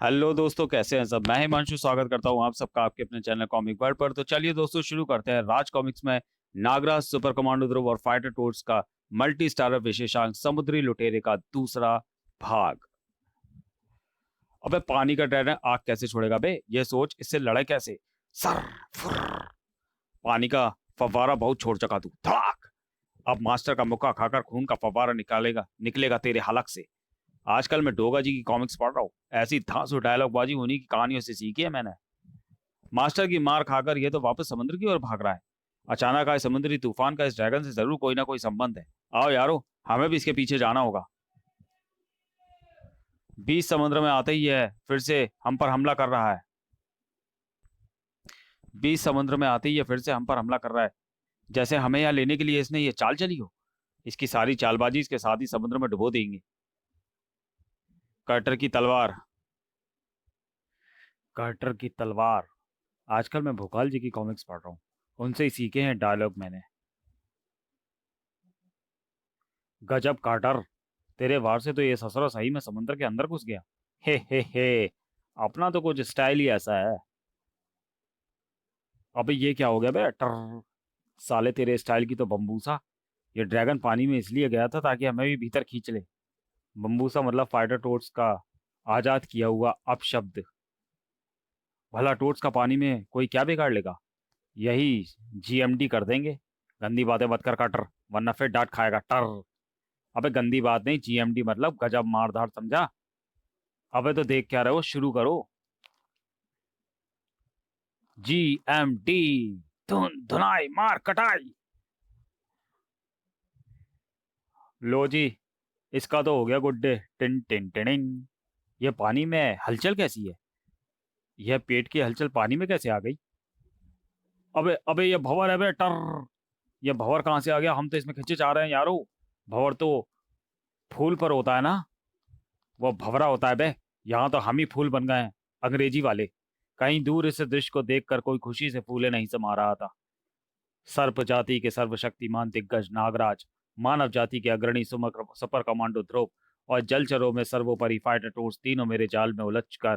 Hello दोस्तों, कैसे हैं सब। मैं हिमांशु स्वागत करता हूं आप सबका आपके अपने चैनल कॉमिक वर्ल्ड पर। तो चलिए दोस्तों, शुरू करते हैं राज कॉमिक्स में नागराज सुपर कमांडो ध्रुव और फाइटर टोड्स का मल्टी स्टारर विशेषांक समुद्री लुटेरे का दूसरा भाग। अबे पानी का ड्रैगन आग कैसे छोड़ेगा बे, ये सोच। इससे लड़े कैसे। सर फुर, पानी का फव्वारा बहुत छोड़ चुका तू, धड़ाक। अब मास्टर का मुक्का खाकर खून का फव्वारा निकालेगा निकलेगा तेरे हलक से। आजकल मैं डोगा जी की कॉमिक्स पढ़ रहा हूँ। ऐसी धांसू डायलॉग बाजी उन्हीं की कहानियों से सीखी है मैंने। मास्टर की मार खाकर ये तो वापस समुद्र की ओर भाग रहा है। अचानक आए समुद्री तूफान का इस ड्रैगन से जरूर कोई ना कोई संबंध है। आओ यारो, हमें भी इसके पीछे जाना होगा। बीच समुद्र में आते ही है फिर से हम पर हमला कर रहा है। बीच समुद्र में आते ही है फिर से हम पर हमला कर रहा है। जैसे हमें यहाँ लेने के लिए इसने ये चाल चली हो। इसकी सारी चालबाजी इसके साथ ही समुद्र में डुबो देंगे। कर्टर की तलवार। कर्टर की तलवार। आजकल मैं भोकाल जी की कॉमिक्स पढ़ रहा हूँ। उनसे ही सीखे हैं डायलॉग मैंने। गजब कार्टर, तेरे वार से तो ये ससुरा सही में समुद्र के अंदर घुस गया। हे, अपना तो कुछ स्टाइल ही ऐसा है। अबे ये क्या हो गया बे, टर। साले तेरे स्टाइल की तो बम्बूसा। ये ड्रैगन पानी में इसलिए गया था ताकि हमें भी भीतर खींच ले। बम्बूसा मतलब फाइटर टोड्स का आजाद किया हुआ अपशब्द। भला टोड्स का पानी में कोई क्या बिगाड़ लेगा। यही जीएमडी कर देंगे। गंदी बातें मत कर कटर, वरना फिर डांट खाएगा, टर। अबे गंदी बात नहीं, जीएमडी मतलब गजब मारधाड़, समझा। अबे तो देख क्या रहे हो, शुरू करो। जीएमडी। धुन धुनाई मार कटाई। लो जी, इसका तो हो गया गुड्डे, टिन टिन टिनिन। ये पानी में हलचल कैसी है। यह पेट की हलचल पानी में कैसे आ गई। अबे अबे ये भंवर है बे, टर। ये भंवर कहाँ से आ गया, हम तो इसमें खींचे जा रहे हैं यारो। भंवर तो फूल पर होता है ना, वो भंवरा होता है बे। यहाँ तो हम ही फूल बन गए हैं, अंग्रेजी वाले। कहीं दूर इस दृश्य को देखकर कोई खुशी से फूले नहीं समा रहा था। सर्प जाति के सर्वशक्तिमान दिग्गज नागराज, मानव जाति के अग्रणी सुपर कमांडो ध्रुव और जलचरों में सर्वोपरि फाइटर टोड्स तीनों मेरे जाल में उलझ कर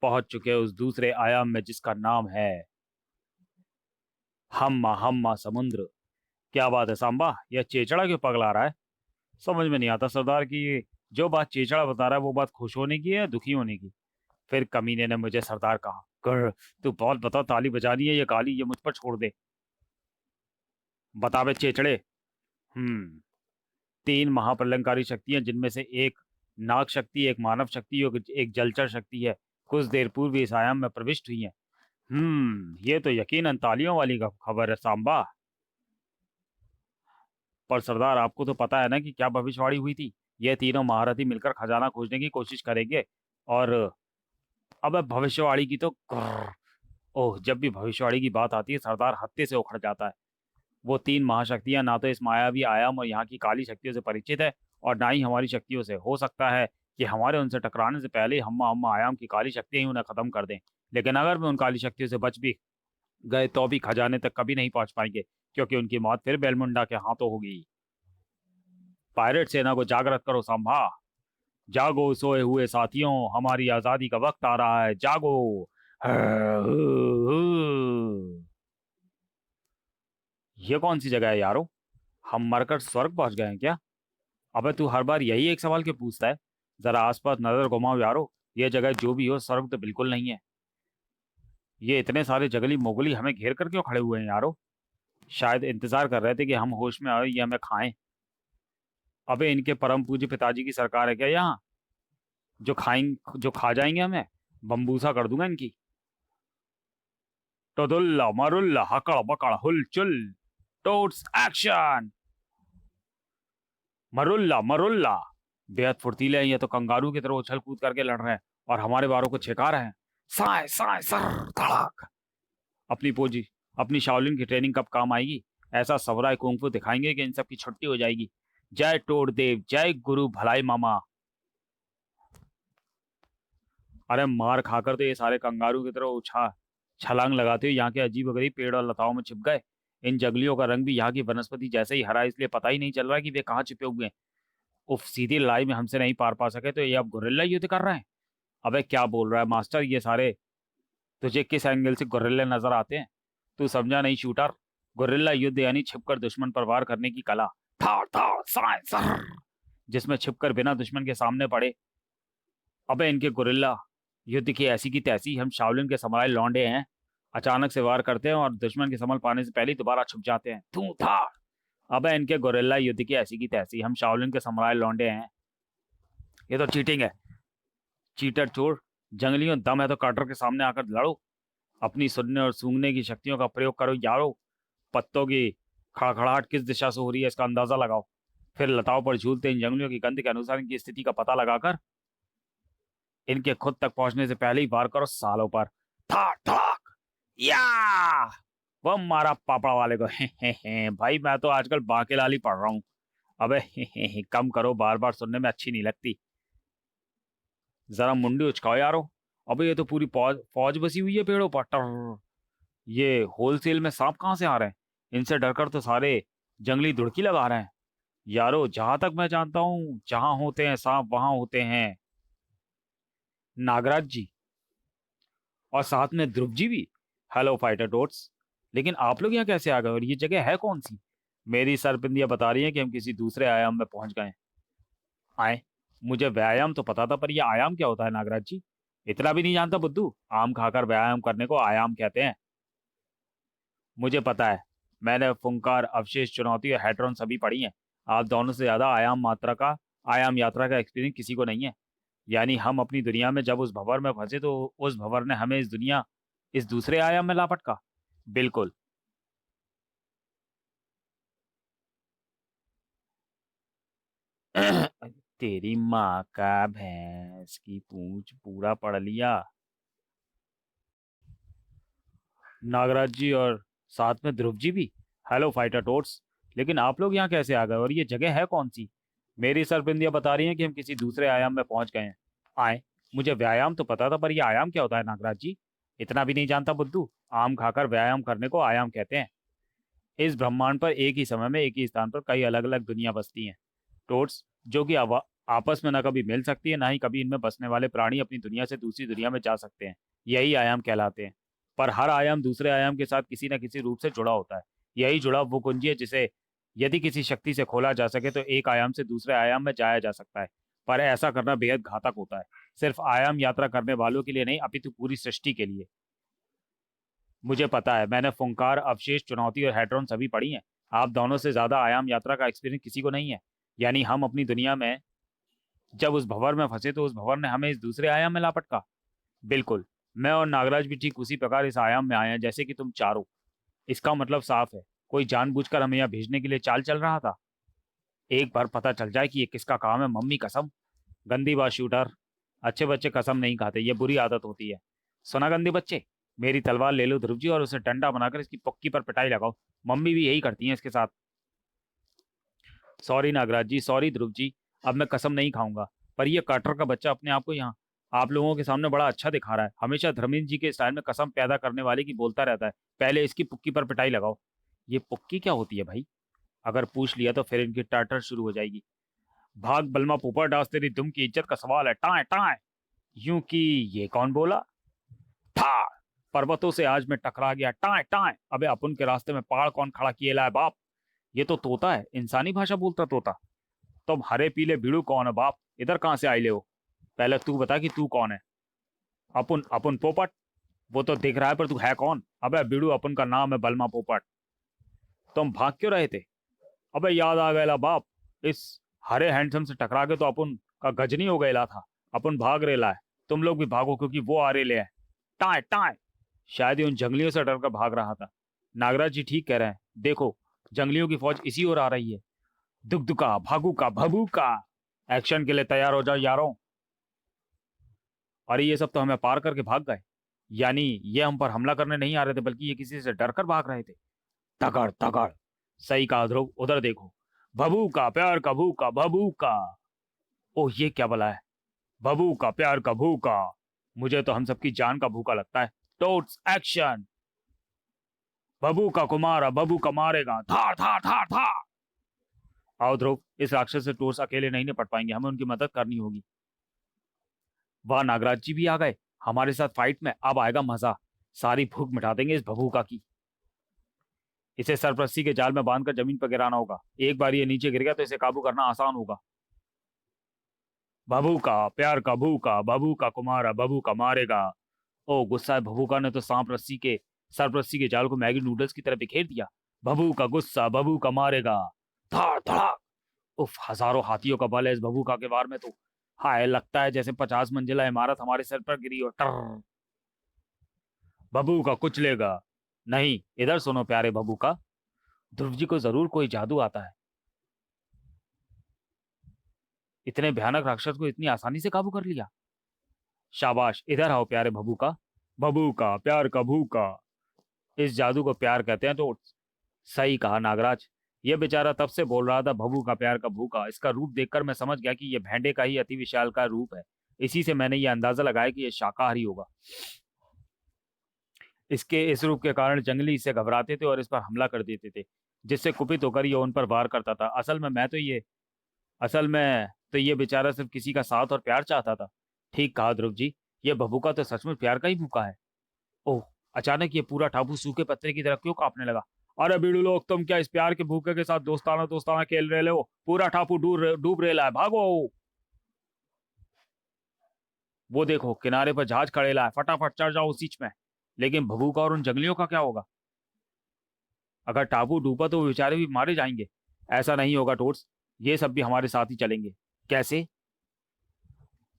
पहुंच चुके उस दूसरे आयाम में जिसका नाम है हम्मा हम्मा समुद्र। क्या बात है सांबा, यह चेचड़ा क्यों पगला रहा है। समझ में नहीं आता सरदार की ये जो बात चेचड़ा बता रहा है वो बात खुश होने की है या दुखी होने की। फिर कमीने ने मुझे सरदार कहा, कर तू बहुत बता, ताली बजानी है ये काली, ये मुझ पर छोड़ दे। बता बे चेचड़े। हम्म। तीन महाप्रलयंकारी शक्तियां, जिनमें से एक नाग शक्ति, एक मानव शक्ति और एक जलचर शक्ति है, कुछ देर पूर्व इस आयाम में प्रविष्ट हुई है। ये तो यकीनन तालियों वाली खबर है सांबा। पर सरदार आपको तो पता है ना कि क्या भविष्यवाणी हुई थी। ये तीनों महारथी मिलकर खजाना खोजने की कोशिश करेंगे। और अब भविष्यवाणी की तो ओह, जब भी भविष्यवाणी की बात आती है सरदार हत्ते से उखड़ जाता है। वो तीन महाशक्तियां ना तो इस मायावी आयाम और यहाँ की काली शक्तियों से परिचित है, और ना ही हमारी शक्तियों से। हो सकता है कि हमारे उनसे टकराने से पहले ही हम आयाम की काली शक्तियां ही उन्हें खत्म कर दें। लेकिन अगर मैं उन काली शक्तियों से बच भी गए तो भी खजाने तक कभी नहीं पहुंच पाएंगे, क्योंकि उनकी मौत फिर बेलमुंडा के हाथों होगी। पायरेट सेना को जागृत करो सांभा। जागो सोए हुए साथियों, हमारी आजादी का वक्त आ रहा है, जागो। ये कौन सी जगह है यारो, हम मरकर स्वर्ग पहुंच गए हैं क्या। अबे तू हर बार यही एक सवाल क्यों पूछता है। जरा आसपास नजर घुमाओ यारो। ये जगह जो भी हो, स्वर्ग तो बिल्कुल नहीं है। ये इतने सारे जंगली मोगली हमें घेर कर क्यों खड़े हुए हैं यारो। शायद इंतजार कर रहे थे कि हम होश में आए, ये हमें खाएं। अबे इनके परम पूज्य पिताजी की सरकार है क्या यहाँ, जो खा जाएंगे हमें। बम्बूसा कर दूंगा इनकी। टदुल्ला मरुल्ला हकड़ बकड़ हुलचुल। टोट्स एक्शन। मरुल्ला मरुल्ला। बेहद फुर्तीले हैं ये तो, कंगारू की तरह उछल कूद करके लड़ रहे हैं और हमारे वारों को छिका रहे हैं। साए साए सर धड़ाक। अपनी पोजी, अपनी शाओलिन की ट्रेनिंग कब काम आएगी। ऐसा सवराय कुंफू दिखाएंगे कि इन सब की छुट्टी हो जाएगी। जय टोड़ देव, जय गुरु भलाई मामा। अरे मार खाकर तो ये सारे कंगारू की तरह उछा छलांग लगाते हुए यहाँ के अजीब गरीब पेड़ और लताओं में छिप गए। इन जंगलियों का रंग भी यहाँ की वनस्पति जैसे ही हरा, इसलिए पता ही नहीं चल रहा कि वे कहाँ छिपे हुए हैं। उफ, सीधी लड़ाई में हमसे नहीं पार पा सके तो ये अब गोरिल्ला युद्ध कर रहे हैं। अबे क्या बोल रहा है मास्टर, ये सारे तुझे किस एंगल से गोरिल्ला नजर आते हैं? तू समझा नहीं शूटर। गोरिल्ला युद्ध यानी छिपकर दुश्मन पर वार करने की कला। धाड़ धाड़ साए सर, जिसमें छिपकर बिना दुश्मन के सामने पड़े। अबे इनके गोरिल्ला युद्ध की ऐसी की तैसी, हम शाओलिन के समाये लौंडे हैं। अचानक से वार करते हैं और दुश्मन के संभल पाने से पहले ही दोबारा छुप जाते हैं। तू धाड़। अबे इनके गोरिल्ला युद्ध की ऐसी की तैसी, हम शाओलिन के समाये लौंडे हैं। ये तो चीटिंग है। चीटर चोर। जंगलियों, दम है तो कार्टर के सामने आकर लड़ो। अपनी सुनने और सूंघने की शक्तियों का प्रयोग करो यारो। पत्तों की खड़खड़ाहट किस दिशा से हो रही है इसका अंदाजा लगाओ। फिर लताओं पर झूलते इन जंगलियों की गंध के अनुसार इनकी स्थिति का पता लगाकर इनके खुद तक पहुंचने से पहले ही वार करो सालों पर। ठाक ठाक या, वो मारा पापड़ा वाले को। हे भाई मैं तो आजकल बाकेलाल ही पढ़ रहा हूँ। अबे कम करो, बार बार सुनने में अच्छी नहीं लगती। जरा मुंडी उचकाओ यारो। अबे ये तो पूरी फौज फौज बसी हुई है पेड़ों पर। टर। ये होलसेल में सांप कहाँ से आ रहे हैं? इनसे डरकर तो सारे जंगली दुड़की लगा रहे हैं। यारो जहां तक मैं जानता हूँ, जहां होते हैं सांप वहां होते हैं नागराज जी, और साथ में ध्रुव जी भी। हेलो फाइटर टोट्स, लेकिन आप लोग यहाँ कैसे आ गए और ये जगह है कौन सी? मेरी सरपिंदियां बता रही हैं कि हम किसी दूसरे आयाम में पहुंच गए हैं। आए, मुझे व्यायाम तो पता था, पर यह आयाम क्या होता है नागराज जी? इतना भी नहीं जानता बुद्धू? आम खाकर व्यायाम करने को आयाम कहते हैं। मुझे पता है, मैंने फुंकार, अवशेष, चुनौती और हेड्रॉन सभी पढ़ी हैं। आप दोनों से ज्यादा आयाम यात्रा का एक्सपीरियंस किसी को नहीं है। यानी हम अपनी दुनिया में जब उस भंवर में फंसे तो उस भंवर ने हमें इस दूसरे आयाम में लापटका। बिल्कुल। तेरी माँ का भैंस की पूंछ पूरा पढ़ लिया नागराज जी, और साथ में ध्रुव जी भी। हेलो फाइटर टोट्स, लेकिन आप लोग यहाँ कैसे आ गए और ये जगह है कौन सी? मेरी सरपिंदियां बता रही हैं कि हम किसी दूसरे आयाम में पहुंच गए हैं। आए, मुझे व्यायाम तो पता था, पर यह आयाम क्या होता है नागराज जी? इतना भी नहीं जानता बुद्धू? आम खाकर व्यायाम करने को आयाम कहते हैं। इस ब्रह्मांड पर एक ही समय में एक ही स्थान पर कई अलग अलग दुनिया बसती हैं टोट्स, जो कि आपस में न कभी मिल सकती है, ना ही कभी इनमें बसने वाले प्राणी अपनी दुनिया से दूसरी दुनिया में जा सकते हैं। यही आयाम कहलाते हैं। पर हर आयाम दूसरे आयाम के साथ किसी न किसी रूप से जुड़ा होता है। यही जुड़ाव वो कुंजी है जिसे यदि किसी शक्ति से खोला जा सके तो एक आयाम से दूसरे आयाम में जाया जा सकता है। पर ऐसा करना बेहद घातक होता है, सिर्फ आयाम यात्रा करने वालों के लिए नहीं, अपितु पूरी सृष्टि के लिए। मुझे पता है, मैंने फुंकार, अवशेष, चुनौती और हेड्रॉन सभी पढ़ी हैं। आप दोनों से ज्यादा आयाम यात्रा का एक्सपीरियंस किसी को नहीं है। यानी हम अपनी दुनिया में जब उस भंवर में फंसे तो उस भंवर ने हमें इस दूसरे आयाम में लापटका। बिल्कुल। मैं और नागराज भी ठीक उसी प्रकार इस आयाम में आए हैं जैसे कि तुम चारों। इसका मतलब साफ है, कोई जानबूझकर हमें यहाँ भेजने के लिए चाल चल रहा था। एक बार पता चल जाए कि ये किसका काम है, मम्मी कसम। गंदी बात शूटर, अच्छे बच्चे कसम नहीं खाते, ये बुरी आदत होती है। सुना गंदे बच्चे, मेरी तलवार ले लो ध्रुव जी और उसे डंडा बनाकर इसकी पुक्की पर पिटाई लगाओ। मम्मी भी यही करती हैं इसके साथ। सॉरी नागराज जी, सॉरी ध्रुव जी, अब मैं कसम नहीं खाऊंगा। पर यह कटर का बच्चा अपने आप को यहाँ आप लोगों के सामने बड़ा अच्छा दिखा रहा है। हमेशा धर्मेंद्र जी के स्टाइल में कसम पैदा करने वाले की बोलता रहता है। पहले इसकी पुक्की पर पिटाई लगाओ। ये पुक्की क्या होती है भाई? अगर पूछ लिया तो फिर इनकी टाटर शुरू हो जाएगी। भाग बलमा पोपट डांस, तेरी दुम की इज्जत का सवाल है। Tie tie. यूं कि ये कौन बोला? था। पर्वतों से आज मैं टकरा गया। Tie tie. अबे अपन के रास्ते में पहाड़ कौन खड़ा किए ला है बाप? ये तो तोता है, इंसानी भाषा बोलता तोता। तुम हरे पीले बीड़ू कौन है बाप? इधर कहाँ से आए हो? पहले तू बता कि तू कौन है। अपुन अपुन पोपट। वो तो दिख रहा है, पर तू है कौन? अबे बीड़ू, अपन का नाम है बलमा पोपट। तुम भाग क्यों रहे थे? अबे याद आ गया बाप, इस हरे हैंडसम से टकरा के तो अपन का गजनी हो गया था। अपन भाग रेला है। तुम लोग भी भागो क्योंकि वो आ रेले है। Tie tie. शायद ही उन जंगलियों से डरकर भाग रहा था। नागराज जी ठीक कह रहे हैं, देखो जंगलियों की फौज इसी ओर आ रही है। दुगदुका भागुका भभूका। एक्शन के लिए तैयार हो जाओ यारों। अरे ये सब तो हमें पार करके भाग गए। यानी ये हम पर हमला करने नहीं आ रहे थे, बल्कि ये किसी से डरकर भाग रहे थे। तगड़ तगड़। सही कहा ध्रुव, उधर देखो। भभू का प्यार का भूखा भभू का। ओह ये क्या बला है? भभू का प्यार का भूखा। मुझे तो हम सबकी जान का भूखा लगता है। टोट्स एक्शन। भभू का कुमारा भभू का मारेगा। धार धार धार धार। आओ ध्रुव, इस राक्षस से टोट्स अकेले नहीं निपट पाएंगे, हमें उनकी मदद करनी होगी। वाह, नागराज जी भी आ गए हमारे साथ फाइट में। अब आएगा मजा, सारी भूख मिटा देंगे इस भभूका की। इसे सरपरस्ती के जाल में बांधकर जमीन पर गिराना होगा। एक बार ये नीचे गिर गया तो इसे काबू करना आसान होगा। भभूका, प्यार का भूखा, भभूका कुमारा, भभूका मारेगा। ओ गुस्सा है भभूका ने तो सांप रस्सी के सरपरस्ती के जाल को मैगी नूडल्स की तरह बिखेर दिया। भभूका गुस्सा, भभूका मारेगा। धड़ धड़ाक। उफ, हजारों हाथियों का बल है इस भभूका के वार में तो। हाय, लगता है जैसे 50 मंजिला इमारत हमारे सर पर गिरी हो। टर। भभूका कुचलेगा। नहीं, इधर सुनो प्यारे भभूका, ध्रुव जी को जरूर कोई जादू आता है। इतने भयानक राक्षस को इतनी आसानी से काबू कर लिया। शाबाश, इधर आओ प्यारे भभूका। भभूका, प्यार का भूखा। इस जादू को प्यार कहते हैं तो सही कहा नागराज। यह बेचारा तब से बोल रहा था भभू का, प्यार का भूखा। इसका रूप देखकर मैं समझ गया कि यह भेंडे का ही अति विशाल का रूप है। इसी से मैंने यह अंदाजा लगाया कि यह शाकाहारी होगा। इसके इस रूप के कारण जंगली इससे घबराते थे और इस पर हमला कर देते थे, जिससे कुपित होकर यह उन पर वार करता था। असल में तो ये बेचारा सिर्फ किसी का साथ और प्यार चाहता था। ठीक कहा ध्रुव जी, ये भभूका तो सचमुच प्यार का ही भूखा है। ओह, अचानक ये पूरा टापू सूखे पत्ते की तरह क्यों कांपने लगा। अरे बीड़ू लोग, तुम क्या इस प्यार के भूखे के साथ दोस्ताना दोस्ताना खेल रहे हो। पूरा टापू डूब रेला है, भागो। वो देखो किनारे पर जहाज खड़ेला है, फटाफट चढ़ जाओ उसी में। लेकिन भभूका और उन जंगलियों का क्या होगा। अगर टापू डूबा तो वो बेचारे भी मारे जाएंगे। ऐसा नहीं होगा टोट्स, ये सब भी हमारे साथ ही चलेंगे। कैसे।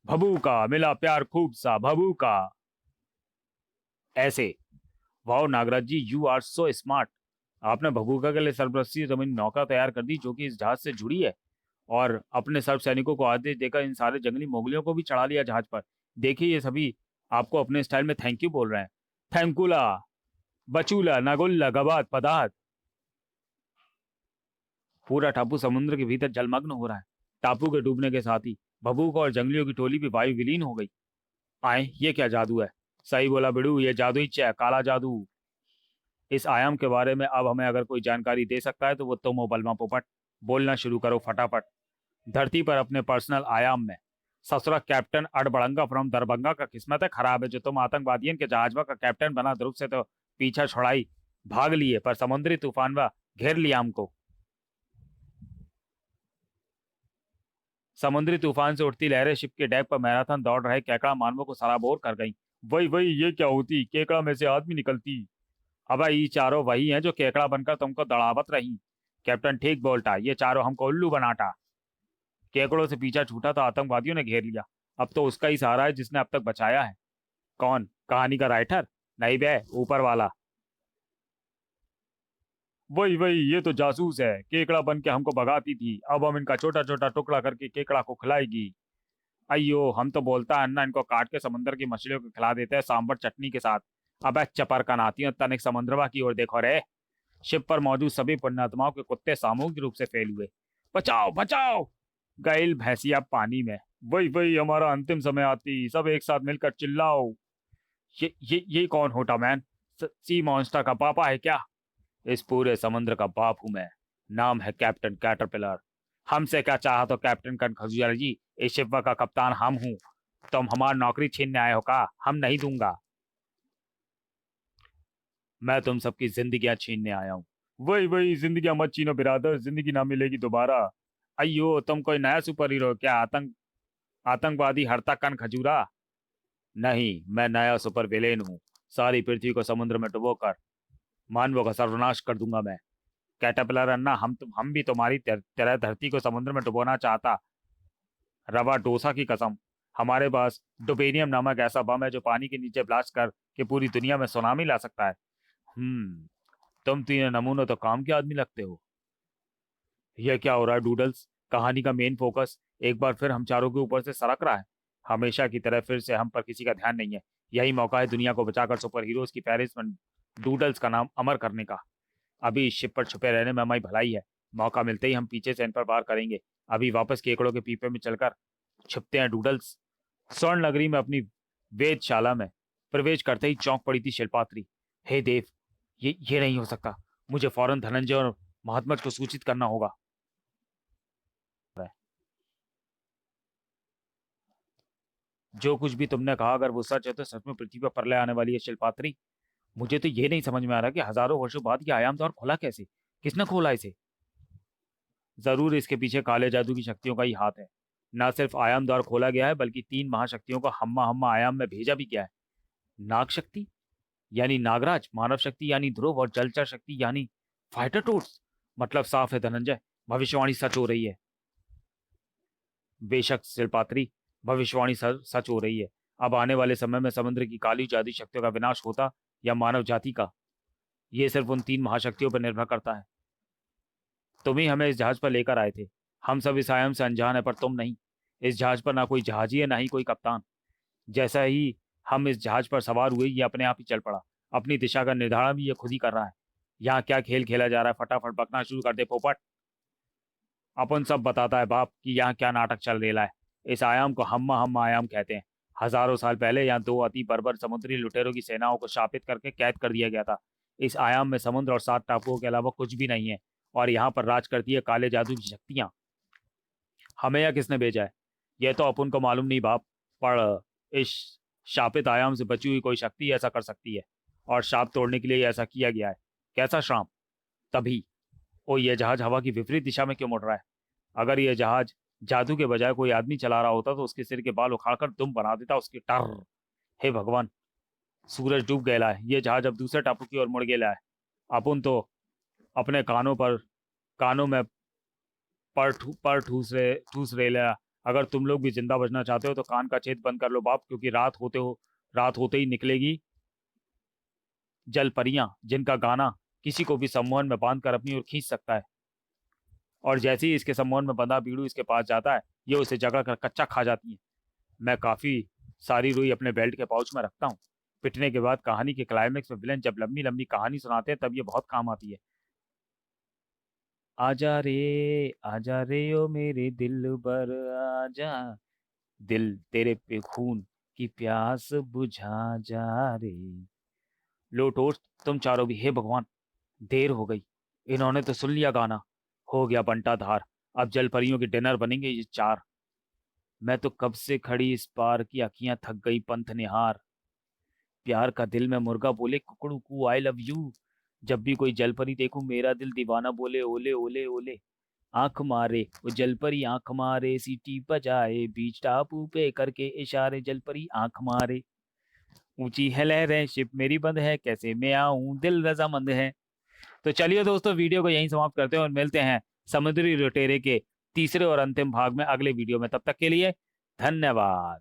भभूका मिला प्यार खूब सा, भभूका ऐसे। वाह नागराज जी, यू आर सो स्मार्ट। आपने भभूका के लिए सरबरस्ती जमीन नौका तैयार कर दी जो कि इस जहाज से जुड़ी है। और अपने सर्व सैनिकों को आदेश देकर इन सारे जंगली मोगलियों को भी चढ़ा लिया जहाज पर। देखिए ये सभी आपको अपने स्टाइल में थैंक यू बोल रहे हैं। थैंकुला, बचूला, नगुल्ला, गबात, पदात। पूरा टापू समुद्र के भीतर जलमग्न हो रहा है। टापू के डूबने के साथ ही भभूका और जंगलियों की टोली भी वायु विलीन हो गई। आए, ये क्या जादू है। सही बोला बिड़ू, ये जादू ही है, काला जादू। इस आयाम के बारे में अब हमें अगर कोई जानकारी दे सकता है तो वो तुम हो बलमा पोपट। बोलना शुरू करो फटाफट। धरती पर अपने पर्सनल आयाम में। ससुरा कैप्टन अड़बड़ंगा फ्रॉम दरभंगा का किस्मत है खराब है जो तुम आतंकवादियों के जहाजवा का कैप्टन बना। ध्रुव से तो पीछा छुड़ाई, भाग लिए, पर समुद्री तूफान व घेर लिया हमको। समुद्री तूफान से उठती लहरें शिप के डेक पर मैराथन दौड़ रहे केकड़ा मानवों को सराबोर कर गई। वही वही, ये क्या होती, केकड़ा में से आदमी निकलती। अब ये चारों वही हैं जो केकड़ा बनकर तुमको दड़ावत रही। कैप्टन ठीक बोलता, ये चारों हमको उल्लू बनाता। केकड़ों से पीछा छूटा तो आतंकवादियों ने घेर लिया। अब तो उसका ही सहारा है जिसने अब तक बचाया है। कौन, कहानी का राइटर। नहीं बे, ऊपर वाला। वही वही, ये तो जासूस है, केकड़ा बन के हमको भगाती थी, अब हम इनका छोटा छोटा टुकड़ा करके केकड़ा को खिलाएगी। अयो, हम तो बोलता है अन्ना इनको काट के समुद्र की मछलियों को खिला देते हैं सांबर चटनी के साथ। अब चपर का नाती तनिक समुद्रवा की ओर देखो रे। शिप पर मौजूद सभी पुण्यात्माओं के कुत्ते सामूहिक रूप से फेल हुए। बचाओ बचाओ। गैल भैंसिया पानी में। वही वही, हमारा अंतिम समय आती, सब एक साथ मिलकर चिल्लाओ। ये कौन होता मैन। सी मॉन्स्टर का पापा है क्या। इस पूरे समुद्र का बाप हूं मैं। नाम है कैप्टन कैटरपिलर। हमसे क्या चाहा तो कैप्टन कनखजूर जी, इस शिप का कप्तान हम हूँ। तुम हमारी नौकरी छीनने आए हो का, हम नहीं दूंगा। मैं तुम सबकी जिंदगियां छीनने आया हूँ। वही वही, जिंदगियां मत छीनो बिरादर, जिंदगी ना मिलेगी दोबारा। अयो, तुम कोई नया सुपर हीरो हो क्या, आतंकवादी हरता कन खजूरा। नहीं, मैं नया सुपर विलेन हूँ। सारी पृथ्वी को समुद्र में डुबोकर मानवों का सर्वनाश कर दूंगा मैं। कैटरपिलर अन्ना, हम भी तुम्हारी तरह धरती को समुद्र में डुबोना चाहता। रवा डोसा की कसम। हमारे पास डुबेनियम नामक ऐसा बम है जो पानी के नीचे ब्लास्ट कर के पूरी दुनिया में सुनामी ला सकता है। तुम तीन नमूनों तो काम के आदमी लगते हो। यह क्या हो रहा है डूडल्स। कहानी का मेन फोकस एक बार फिर हम चारों के ऊपर से सरक रहा है। हमेशा की तरह फिर से हम पर किसी का ध्यान नहीं है। यही मौका है दुनिया को बचाकर सुपर हीरोज की फहरिस्त में डूडल्स का नाम अमर करने का। अभी इस शिप पर छुपे रहने में हमारी भलाई है। मौका मिलते ही हम पीछे से इन पर वार करेंगे। अभी वापस केकड़ों के पीपे में चलकर छुपते हैं डूडल्स। स्वर्ण नगरी में अपनी वेदशाला में प्रवेश करते ही चौंक पड़ी थी शिल्पात्री। हे देव, ये नहीं हो सकता। मुझे फौरन धनंजय और महात्मा को सूचित करना होगा। जो कुछ भी तुमने कहा अगर वो सच है तो सच में पृथ्वी पर प्रलय आने वाली है शिल्पात्री। मुझे तो ये नहीं समझ में आ रहा कि हजारों वर्षों बाद ये आयाम द्वार खुला कैसे, किसने खोला इसे। जरूर इसके पीछे काले जादू की शक्तियों का ही हाथ है। न सिर्फ आयाम द्वार खोला गया है बल्कि 3 महाशक्तियों को हम्मा हम्मा आयाम में भेजा भी गया है। नाग शक्ति यानी नागराज, मानव शक्ति यानी ध्रुव और जलचर शक्ति यानी फाइटर टूट्स। मतलब साफ है धनंजय, भविष्यवाणी सच हो रही है। बेशक शिल्पात्री, भविष्यवाणी सच हो रही है। अब आने वाले समय में समुद्र की काली जादू शक्तियों का विनाश होता या मानव जाति का, ये सिर्फ उन 3 महाशक्तियों पर निर्भर करता है। तुम ही हमें इस जहाज पर लेकर आए थे। हम सब इस आयाम से अनजान है पर तुम नहीं। इस जहाज पर ना कोई जहाजी है ना ही कोई कप्तान। जैसा ही हम इस जहाज पर सवार हुए ये अपने आप ही चल पड़ा। अपनी दिशा का निर्धारण भी ये खुद ही कर रहा है। यहाँ क्या खेल खेला जा रहा है, फटाफट बकना शुरू कर दे पोपट। अपन सब बताता है बाप कि यहाँ क्या नाटक चल रहा है। इस आयाम को हम्मा हम्मा आयाम कहते हैं। हजारों साल पहले यहाँ 2 अति बर्बर समुद्री लुटेरों की सेनाओं को शापित करके कैद कर दिया गया था। इस आयाम में समुद्र और 7 टापुओं के अलावा कुछ भी नहीं है और यहाँ पर राज करती है काले जादू की शक्तियां। हमें यह किसने भेजा है यह तो अपन को मालूम नहीं बाप, पर इस शापित आयाम से बची हुई कोई शक्ति ऐसा कर सकती है और शाप तोड़ने के लिए ऐसा किया गया है। कैसा श्राप? तभी ओ, यह जहाज हवा की विपरीत दिशा में क्यों मुड़ रहा है? अगर यह जहाज जादू के बजाय कोई आदमी चला रहा होता तो उसके सिर के बाल उखाड़कर दुम बना देता उसकी टर। हे भगवान, सूरज डूब गया है। यह जहाज अब दूसरे टापू की ओर मुड़ गया है। अपन तो अपने कानों में पर ठूस रहे ला। अगर तुम लोग भी जिंदा बचना चाहते हो तो कान का छेद बंद कर लो बाप, क्योंकि रात होते ही निकलेगी जल परियां, जिनका गाना किसी को भी सम्मोहन में बांध कर अपनी ओर खींच सकता है। और जैसे ही इसके सम्मोहन में बंधा बीड़ू इसके पास जाता है ये उसे जगह कर कच्चा खा जाती है। मैं काफी सारी रुई अपने बेल्ट के पाउच में रखता हूँ। पिटने के बाद कहानी के क्लाइमेक्स में विलन जब लंबी लंबी कहानी सुनाते हैं तब ये बहुत काम आती है। आजा रे ओ मेरे दिल बर, आजा दिल तेरे पे खून की प्यास बुझा जा रे। लो टोस्ट, तुम चारों भी। हे भगवान, देर हो गई। इन्होंने तो सुन लिया गाना। हो गया बंटा धार। अब जल परियों के डिनर बनेंगे ये 4। मैं तो कब से खड़ी इस पार की अखियां थक गई पंथ निहार। प्यार का दिल में मुर्गा बोले कुकड़ू कू आई लव यू। जब भी कोई जलपरी देखूं मेरा दिल दीवाना बोले ओले ओले ओले। आंख मारे वो जलपरी आंख मारे, सीटी बजाए बीच टापू पे करके इशारे, जलपरी आंख मारे। ऊंची है लहरें शिप मेरी बंद है, कैसे मैं आऊं दिल रजामंद है। तो चलिए दोस्तों, वीडियो को यहीं समाप्त करते हैं और मिलते हैं समुद्री लुटेरे के तीसरे और अंतिम भाग में अगले वीडियो में। तब तक के लिए धन्यवाद।